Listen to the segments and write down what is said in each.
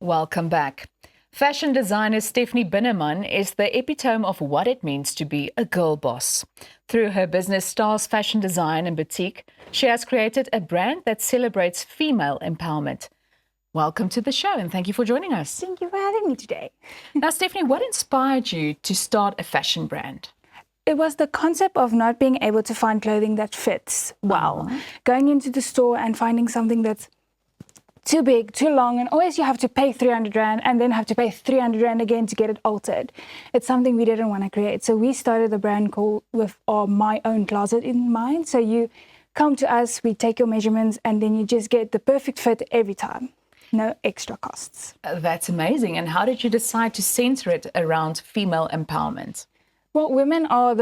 Welcome back. Fashion designer Stefni Binneman is the epitome of what it means to be a girl boss. Through her business Stars Fashion Design and Boutique, she has created a brand that celebrates female empowerment. Welcome to the show and thank you for joining us. Thank you for having me today. Now, Stefni, what inspired you to start a fashion brand? It was the concept of not being able to find clothing that fits well. Going into the store and finding something that's too big, too long, and always you have to pay 300 Rand and then have to pay 300 Rand again to get it altered. It's something we didn't want to create. So we started the brand called with my own closet in mind. So you come to us, we take your measurements, and then you just get the perfect fit every time. No extra costs. That's amazing. And how did you decide to center it around female empowerment? Well, women are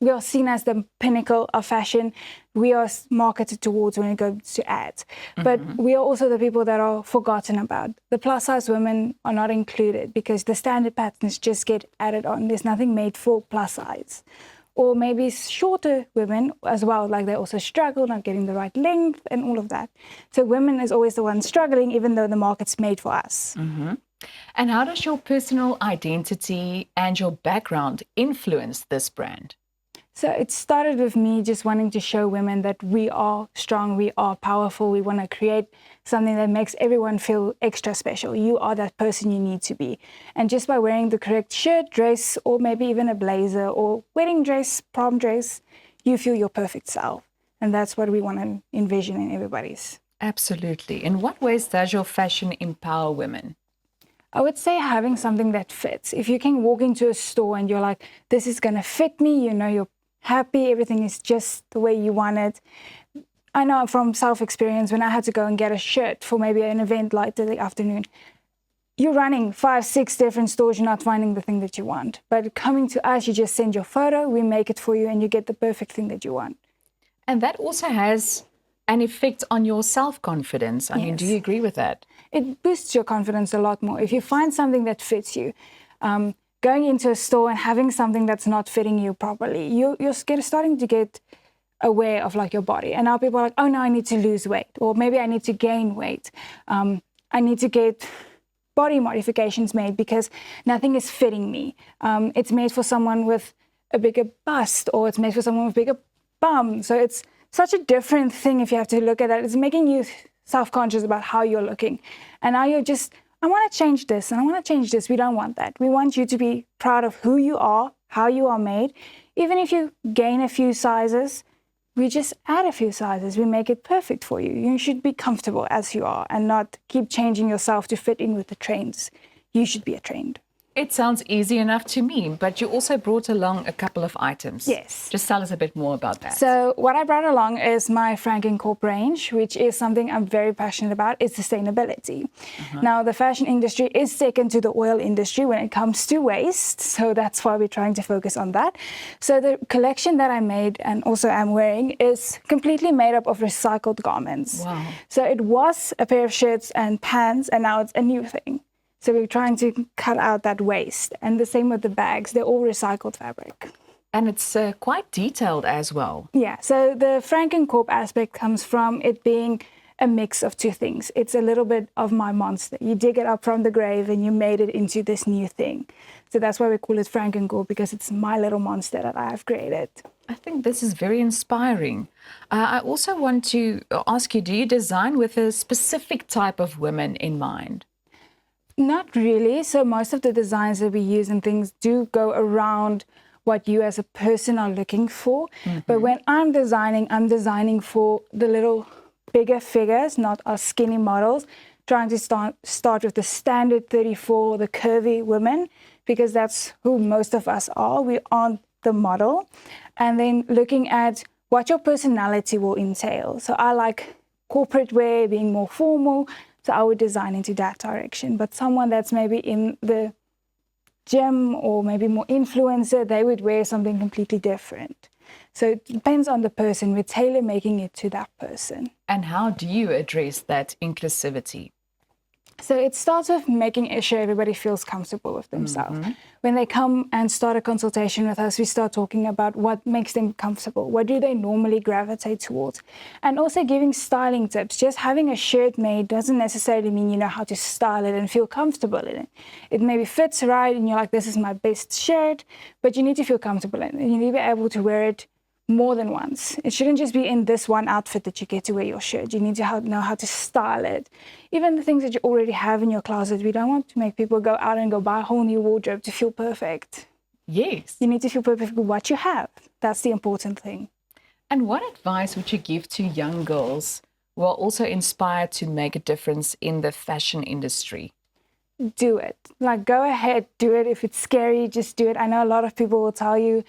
we are seen as the pinnacle of fashion. We are marketed towards when it goes to ads. But we are also the people that are forgotten about. The plus size women are not included because the standard patterns just get added on. There's nothing made for plus size. Or maybe shorter women as well, like they also struggle not getting the right length and all of that. So women is always the one struggling, even though the market's made for us. And how does your personal identity and your background influence this brand? So it started with me just wanting to show women that we are strong, we are powerful, we want to create something that makes everyone feel extra special. You are that person you need to be. And just by wearing the correct shirt, dress, or maybe even a blazer or wedding dress, prom dress, you feel your perfect self. And that's what we want to envision in everybody's. Absolutely. In what ways does your fashion empower women? I would say having something that fits. If you can walk into a store and you're like, this is going to fit me, you know, you're happy, everything is just the way you want it. I know from self-experience, when I had to go and get a shirt for maybe an event like the afternoon, you're running 5, 6 different stores, you're not finding the thing that you want. But coming to us, you just send your photo, we make it for you, and you get the perfect thing that you want. And that also has an effect on your self-confidence. I mean, do you agree with that? It boosts your confidence a lot more. If you find something that fits you, going into a store and having something that's not fitting you properly, you're starting to get aware of like your body. And now people are like, oh no, I need to lose weight, or maybe I need to gain weight. I need to get body modifications made because nothing is fitting me. It's made for someone with a bigger bust, or it's made for someone with bigger bum. So it's such a different thing if you have to look at that. It's making you self-conscious about how you're looking. And now you're just, I want to change this and I want to change this. We don't want that. We want you to be proud of who you are, how you are made. Even if you gain a few sizes, we just add a few sizes. We make it perfect for you. You should be comfortable as you are and not keep changing yourself to fit in with the trends. You should be a trend. It sounds easy enough to me, but you also brought along a couple of items. Yes. Just tell us a bit more about that. So what I brought along is my Frankenkorp range, which is something I'm very passionate about. It's sustainability. Now, the fashion industry is second to the oil industry when it comes to waste. So that's why we're trying to focus on that. So the collection that I made and also am wearing is completely made up of recycled garments. Wow. So it was a pair of shirts and pants, and now it's a new thing. So we're trying to cut out that waste. And the same with the bags. They're all recycled fabric. And it's quite detailed as well. Yeah, so the Frankenkorp aspect comes from it being a mix of two things. It's a little bit of my monster. You dig it up from the grave and you made it into this new thing. So that's why we call it Frankenkorp, because it's my little monster that I have created. I think this is very inspiring. I also want to ask you, do you design with a specific type of women in mind? Not really. So most of the designs that we use and things do go around what you as a person are looking for. But when I'm designing for the little bigger figures, not our skinny models, trying to start with the standard 34, the curvy women, because that's who most of us are. We aren't the model. And then looking at what your personality will entail. So I like corporate wear, being more formal. So I would design into that direction. But someone that's maybe in the gym or maybe more influencer, they would wear something completely different. So it depends on the person. We're tailor making it to that person. And how do you address that inclusivity? So it starts with making sure everybody feels comfortable with themselves. When they come and start a consultation with us, we start talking about what makes them comfortable. What do they normally gravitate towards? And also giving styling tips. Just having a shirt made doesn't necessarily mean you know how to style it and feel comfortable in it. It maybe fits right and you're like, this is my best shirt, but you need to feel comfortable in it. You need to be able to wear it more than once. It shouldn't just be in this one outfit that you get to wear your shirt. You need to know how to style it. Even the things that you already have in your closet, we don't want to make people go out and go buy a whole new wardrobe to feel perfect. Yes. You need to feel perfect with what you have. That's the important thing. And what advice would you give to young girls who are also inspired to make a difference in the fashion industry? Do it. Like, go ahead, do it. If it's scary, just do it. I know a lot of people will tell you,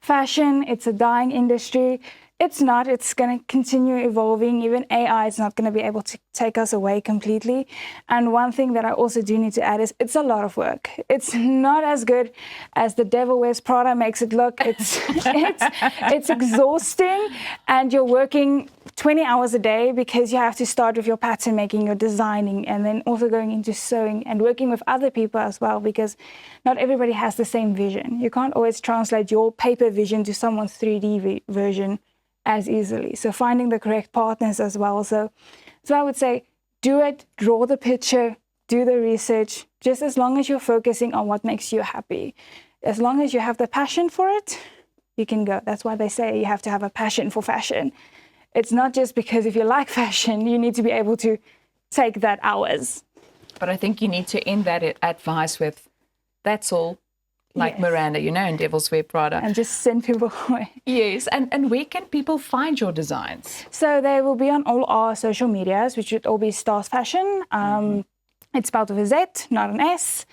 fashion, it's a dying industry. It's not. It's going to continue evolving. Even AI is not going to be able to take us away completely. And one thing that I also do need to add is it's a lot of work. It's not as good as the Devil Wears Prada makes it look. It's exhausting, and you're working 20 hours a day because you have to start with your pattern making, your designing, and then also going into sewing and working with other people as well, because not everybody has the same vision. You can't always translate your paper vision to someone's 3D version as easily. So finding the correct partners as well. So I would say, do it, draw the picture, do the research, just as long as you're focusing on what makes you happy. As long as you have the passion for it, you can go. That's why they say you have to have a passion for fashion. It's not just because if you like fashion, you need to be able to take that hours. But I think you need to end that advice with, that's all. Like yes. Miranda, you know, in Devil's Wear Prada. And just send people away. Yes, and where can people find your designs? So they will be on all our social medias, which would all be Stars Fashion. It's spelled with a Z, not an S,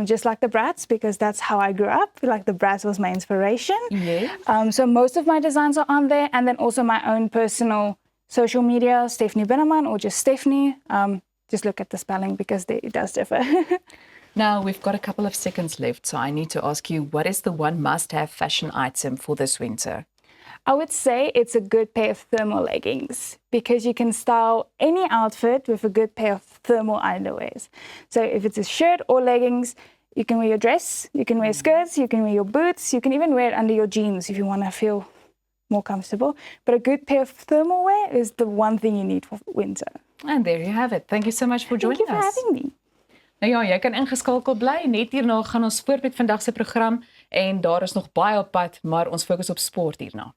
just like the Bratz, because that's how I grew up. Like the Bratz was my inspiration. Yeah. So most of my designs are on there, and then also my own personal social media, Stefni Binneman, or just Stefni. Just look at the spelling because it does differ. Now, we've got a couple of seconds left, so I need to ask you, what is the one must-have fashion item for this winter? I would say it's a good pair of thermal leggings, because you can style any outfit with a good pair of thermal underwears. So if it's a shirt or leggings, you can wear your dress, you can wear skirts, you can wear your boots, you can even wear it under your jeans if you want to feel more comfortable. But a good pair of thermal wear is the one thing you need for winter. And there you have it. Thank you so much for joining us. Thank you for having me. Nou ja, jy kan ingeskakel bly. Net hierna gaan ons voort met vandag se program en daar is nog baie op pad, maar ons fokus op sport hierna.